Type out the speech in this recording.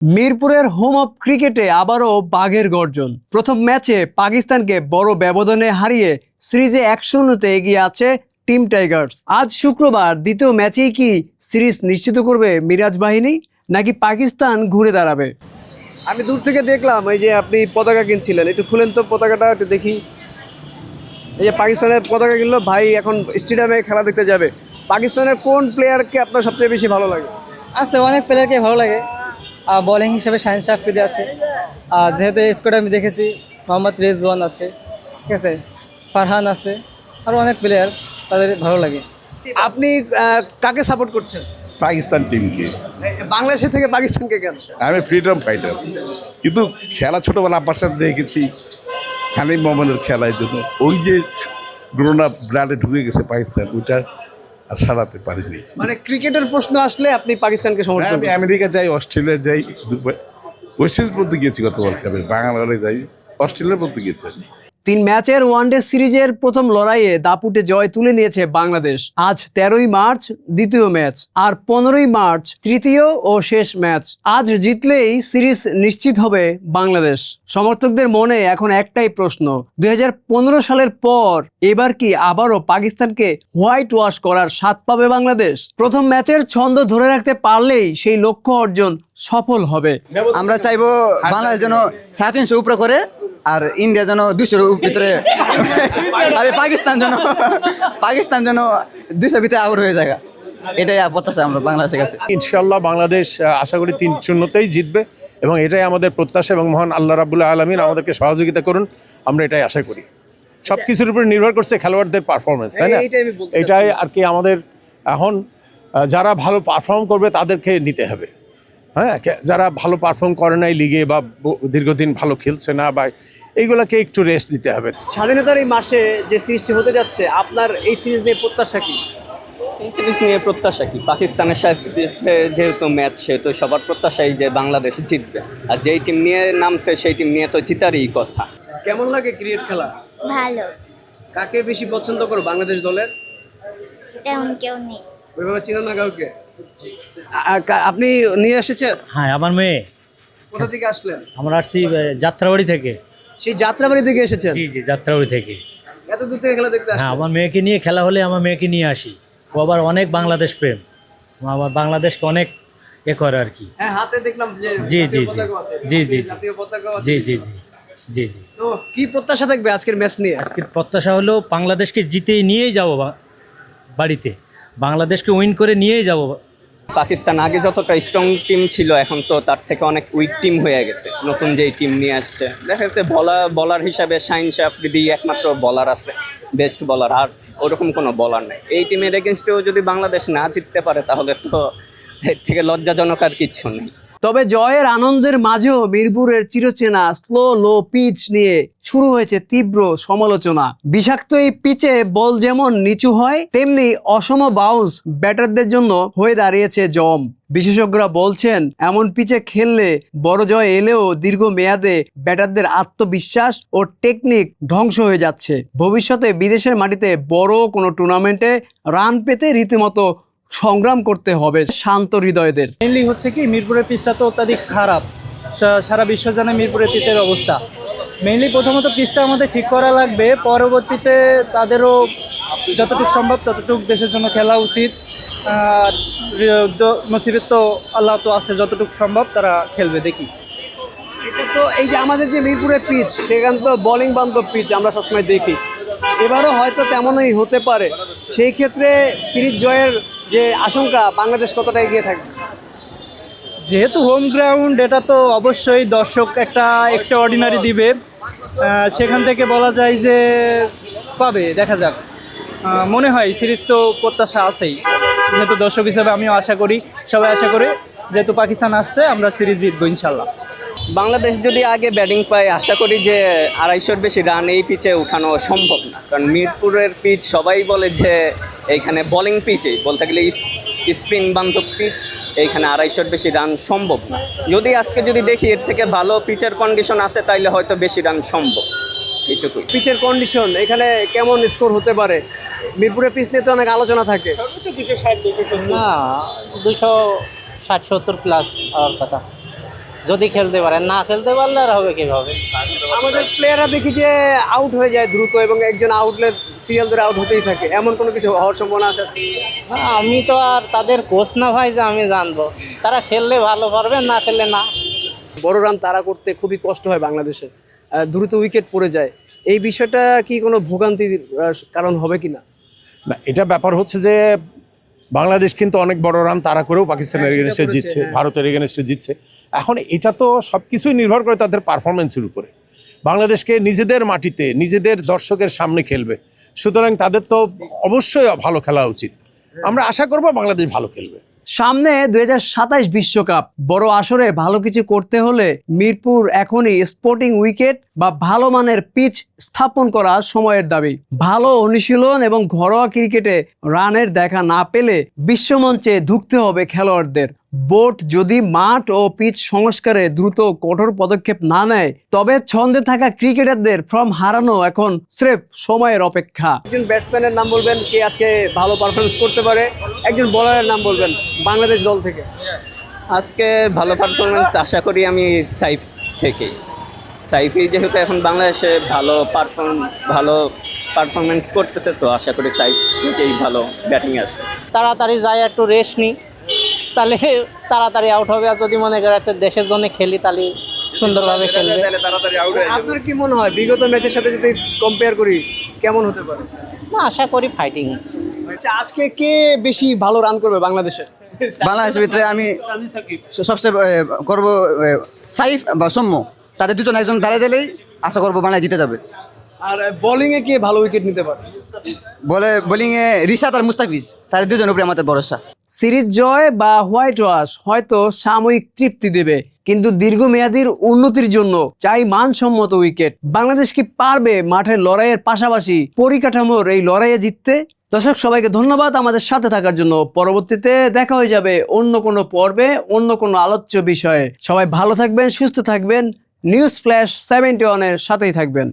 মিরপুরের home of ক্রিকেটে আবারও বাঘের গর্জন। প্রথম ম্যাচে পাকিস্তানকে বড় ব্যবধানে হারিয়ে সিরিজে 1-0-তে এগিয়ে আছে টিম টাইগার্স। আজ শুক্রবার দ্বিতীয় ম্যাচেই কি সিরিজ নিশ্চিত করবে মিরাজ বাহিনী, নাকি পাকিস্তান ঘুরে দাঁড়াবে? আমি দূর থেকে দেখলাম এই যে আপনি পতাকা কিনছিলেন, একটু খুলেন তো পতাকাটা, একটু দেখি। এই যে পাকিস্তানের পতাকা কিনলো ভাই, এখন স্টেডিয়ামে খেলা দেখতে যাবে। পাকিস্তানের কোন প্লেয়ারকে আপনার সবচেয়ে বেশি ভালো লাগে? আছে অনেক প্লেয়ারকে ভালো লাগে। বোলিং হিসেবে শাহিন শাহ আফ্রিদি আছে, যেহেতু এই স্কোয়াডে আমি দেখেছি মোহাম্মদ রেজওয়ান আছে, ঠিক আছে, ফারহান আছে, আরও অনেক প্লেয়ার, তাদের ভালো লাগে। আপনি কাকে সাপোর্ট করছেন? পাকিস্তান টিমকে। বাংলাদেশের থেকে পাকিস্তানকে কেন? আমি ফ্রিডম ফাইটার, কিন্তু খেলা ছোটবেলা আব্বার সাথে দেখেছি, খানিম মোহাম্মদের খেলার জন্য ওই যে গ্রোন আপ ব্লাডে ঢুকে গেছে পাকিস্তান, ওইটা আর সারাতে পারিনি। মানে ক্রিকেটের প্রশ্ন আসলে আপনি পাকিস্তানকে সমর্থন আমি করেন? আমেরিকা যাই, অস্ট্রেলিয়া যাই, ওয়েস্ট ইন্ডিজ পর্যন্ত গিয়েছি গত ওয়ার্ল্ড কাপে, বাংলাদেশে যাই, অস্ট্রেলিয়ার পর্যন্ত গিয়েছি। 3 ম্যাচের ওয়ানডে সিরিজের প্রথম লড়াইয়ে দাপুটে জয় তুলে নিয়েছে বাংলাদেশ। আজ 13ই মার্চ দ্বিতীয় ম্যাচ, আর 15ই মার্চ তৃতীয় ও শেষ ম্যাচ। আজ জিতলেই সিরিজ নিশ্চিত হবে বাংলাদেশ। সমর্থকদের মনে এখন একটাই প্রশ্ন, 2015 সালের পর এবার কি আবারও পাকিস্তানকে হোয়াইট ওয়াশ করার স্বাদ পাবে বাংলাদেশ? প্রথম ম্যাচের ছন্দ ধরে রাখতে পারলেই সেই লক্ষ্য অর্জন সফল হবে। আমরা চাইবো বাংলাদেশ যেন 350 উপরে করে, আর ইন্ডিয়া যেন 200 ভিতরে, আর পাকিস্তান যেন 200 ভিতরে আউট হয়ে যায়। এটাই প্রত্যাশা আমরা বাংলাদেশের কাছে। ইনশাল্লাহ বাংলাদেশ আশা করি 3-0-তেই জিতবে, এবং এটাই আমাদের প্রত্যাশা, এবং মহান আল্লাহ রাব্বুল আলামিন আমাদেরকে সহযোগিতা করুন, আমরা এটাই আশা করি। সব কিছুর উপর নির্ভর করছে খেলোয়াড়দের পারফরমেন্স, তাই না? এটাই আর কি আমাদের এখন যারা ভালো পারফর্ম করবে তাদেরকে নিতে হবে। হ্যাঁ, যারা ভালো পারফর্ম করে নাই লিগে বা দীর্ঘদিন ভালো খেলছে না, বা এইগুলোকে একটু রেস্ট দিতে হবে। স্বাধীনতার এই মাসে যে সিরিজটি হতে যাচ্ছে, আপনার এই সিরিজ নিয়ে প্রত্যাশা কি? এই সিরিজ নিয়ে প্রত্যাশা কি, পাকিস্তানের সাথে যেহেতু ম্যাচ, সেহেতু সবার প্রত্যাশাই যে বাংলাদেশ জিতবে, আর যেই টিম নিয়ে নামছে সেই টিম নিয়ে তো জিতারই কথা। কেমন লাগে ক্রিকেট খেলা? ভালো। কাকে বেশি পছন্দ করো বাংলাদেশ দলের? তেমন কেউ নেই। ওইভাবে চিনো না কাউকে? আপনি নিয়ে এসেছেন? হ্যাঁ, আমার মেয়ে। কোথা থেকে আসলেন? আমরা আসছি যাত্রাবাড়ি থেকে। সেই যাত্রাবাড়ি থেকে এসেছেন? জি জি, যাত্রাবাড়ি থেকে। এত দূর থেকে খেলা দেখতে হ্যাঁ, আসেন? আমার মেয়েকে নিয়ে খেলা হলে আমার মেয়েকে নিয়ে আসি। ও আবার অনেক বাংলাদেশ প্রেম, আমার বাংলাদেশকে অনেক করে আর কি। হ্যাঁ, হাতে দেখলাম যে জি জি জি পতাকাও আছে। জি জি জি জাতীয় পতাকাও আছে। জি জি জি জি জি। তো কি প্রত্যাশা থাকবে আজকের ম্যাচ নিয়ে? আজকের প্রত্যাশা হলো বাংলাদেশকে জিতে নিয়েই যাবো বাড়িতে, বাংলাদেশকে উইন করে নিয়েই যাবো। পাকিস্তান আগে যতটা স্ট্রং টিম ছিল, এখন তো তার থেকে অনেক উইক টিম হয়ে গেছে। নতুন যেই টিম নিয়ে আসছে, দেখা যাচ্ছে বলার হিসাবে শাহিন শাহ আফ্রিদি একমাত্র বলার আছে, বেস্ট বলার, আর ওরকম কোনো বলার নেই। এই টিমের এগেনস্টেও যদি বাংলাদেশ না জিততে পারে, তাহলে তো এর থেকে লজ্জাজনক আর কিচ্ছু নেই। তবে জয়ের আনন্দের মাঝেও মিরপুরের চিরচেনা স্লো লো পিচ নিয়ে শুরু হয়েছে তীব্র সমালোচনা। বিষাক্ত এই পিচে বল যেমন নিচু হয়, তেমনি অসম বাউন্স ব্যাটারদের জন্য হয়ে দাঁড়িয়েছে জম। বিশেষজ্ঞরা বলছেন, এমন পিচে খেললে বড় জয় এলেও দীর্ঘ মেয়াদে ব্যাটারদের আত্মবিশ্বাস ও টেকনিক ধ্বংস হয়ে যাচ্ছে। ভবিষ্যতে বিদেশের মাটিতে বড় কোনো টুর্নামেন্টে রান পেতে রীতিমতো সংগ্রাম করতে হবে শান্ত হৃদয়দের। মেনলি হচ্ছে কি, মিরপুরের পিচটা তো অত্যাধিক খারাপ, সারা বিশ্ব জানে মিরপুরের পিচের অবস্থা। মেইনলি প্রথমত পিচটা আমাদের ঠিক করা লাগবে, পরবর্তীতে তাদেরও যতটুকু সম্ভব ততটুকু দেশের জন্য খেলা উচিত। আর নসিবের তো আল্লাহ তো আছে, যতটুকু সম্ভব তারা খেলবে, দেখি। এটা তো এই যে আমাদের যে মিরপুরের পিচ, সেখানে তো বোলিং বান্ধব পিচ আমরা সবসময় দেখি, এবারও হয়তো তেমনই হতে পারে। সেই ক্ষেত্রে সিরিজ জয়ের যে আশঙ্কা, বাংলাদেশ কতটা এগিয়ে থাকবে? যেহেতু হোম গ্রাউন্ড, এটা তো অবশ্যই দর্শক একটা এক্সট্রা অর্ডিনারি দিবে, সেখান থেকে বলা যায় যে পাবে, দেখা যাক। মনে হয় সিরিজ তো প্রত্যাশা আছেই, যেহেতু দর্শক হিসেবে আমিও আশা করি, সবাই আশা করে, যেহেতু পাকিস্তান আসছে আমরা সিরিজ জিতবো ইনশাল্লাহ। বাংলাদেশ যদি আগে ব্যাটিং পায়, আশা করি যে 250-র বেশি রান এই পিচে উঠানো সম্ভব না, কারণ মিরপুরের পিচ সবাই বলে যে এইখানে বোলিং পিচেই বলতে গেলে স্পিন বান্ধব পিচ, এইখানে 250-র বেশি রান সম্ভব না। আজকে যদি দেখি এর থেকে ভালো পিচের কন্ডিশন আছে, তাইলে হয়তো বেশি রান সম্ভব। এইটুকুই। পিচের কন্ডিশন এখানে কেমন স্কোর হতে পারে? মিরপুরের পিচ নিয়ে তো অনেক আলোচনা থাকে। না, 260-270 প্লাস হওয়ার কথা। যদি খেলতে পারে, না খেলতে পারলে আর হবে কিভাবে? আমাদের প্লেয়াররা দেখি যে আউট হয়ে যায় দ্রুত এবং একজন আউটলে সিরিয়াল ধরে আউট হতেই থাকে, এমন কোনো কিছু হওয়ার সম্ভাবনা আছে? না, আমি তো আর তাদের কোচ না ভাই যে আমি জানবো। তারা খেললে ভালো পারবে, না খেললে না। বড় রান তাড়া করতে খুবই কষ্ট হয় বাংলাদেশে, দ্রুত উইকেট পড়ে যায়। এই বিষয়টা কি কোনো ভোগান্তির কারণ হবে কিনা? না, এটা ব্যাপার হচ্ছে যে বাংলাদেশ কিন্তু অনেক বড় রান তাড়া করেও পাকিস্তানের এগেনস্টে জিতছে, ভারতের এগেনস্টে জিতছে। এখন এটা তো সব কিছুই নির্ভর করে তাদের পারফরমেন্সের উপরে। বাংলাদেশকে নিজেদের মাটিতে নিজেদের দর্শকের সামনে খেলবে, সুতরাং তাদের তো অবশ্যই ভালো খেলা উচিত। আমরা আশা করব বাংলাদেশ ভালো খেলবে। সামনে 2027 বিশ্বকাপ, বড় আসরে ভালো কিছু করতে হলে মিরপুর এখনই স্পোর্টিং উইকেট বা ভালো মানের পিচ স্থাপন করা সময়ের দাবি। ভালো অনুশীলন এবং ঘরোয়া ক্রিকেটে রানের দেখা না পেলে বিশ্বমঞ্চে ধুঁকতে হবে খেলোয়াড়দের। বোর্ড যদি মাঠ ও পিচ সংস্কারে দ্রুত কঠোর পদক্ষেপ না নেয়, তবে ছন্দে থাকা ক্রিকেটারদের ফর্ম হারানো এখন স্রেফ সময়ের অপেক্ষা। একজন ব্যাটসম্যানের নাম বলবেন কে আজকে ভালো পারফরমেন্স করতে পারে, একজন বোলারের নাম বলবেন বাংলাদেশ দল থেকে। আজকে ভালো পারফরমেন্স আশা করি আমি সাইফ থেকেই। সাইফই যেহেতু এখন বাংলাদেশে ভালো পারফরমেন্স করতেছে, তো আশা করি সাইফ থেকেই ভালো ব্যাটিং আসবে। তাড়াতাড়ি যায়, একটু রেস্ট নিই, তাহলে তাড়াতাড়ি আউট হবে। আর যদি মনে করে একটা দেশের জন্য খেলি, তাহলে সুন্দরভাবে খেলবে। আপনার কি মনে হয় বিগত ম্যাচের সাথে যদি কম্পেয়ার করি কেমন হতে পারে? না, আশা করি ফাইটিং। আচ্ছা, আজকে কে বেশি ভালো রান করবে বাংলাদেশের? বাংলাদেশের ভিতরে আমি সবচেয়ে করব সাইফ বা সৌম্য, তাদের দুজন একজন দাঁড়িয়ে দিলেই আশা করবো বাংলাদেশ জিতে যাবে। আর বোলিং এ কে ভালো উইকেট নিতে পারে? বোলিংয়ে রিশাদ আর মুস্তাফিজ, তাদের দুজনের উপরে আমাদের ভরসা। সিরিজ জয় বা হোয়াইট ওয়াশ হয়তো সাময়িক তৃপ্তি দেবে, কিন্তু দীর্ঘমেয়াদীর উন্নতির জন্য চাই মানসম্মত উইকেট। বাংলাদেশ কি পারবে মাঠের লড়াইয়ের পাশাপাশি পরিকাঠামোর এই লড়াইয়ে জিততে? দর্শক সবাইকে ধন্যবাদ আমাদের সাথে থাকার জন্য। পরবর্তীতে দেখা হয়ে যাবে অন্য কোনো পর্বে, অন্য কোনো আলোচ্য বিষয়ে। সবাই ভালো থাকবেন, সুস্থ থাকবেন। নিউজ ফ্ল্যাশ 71 এর সাথেই থাকবেন।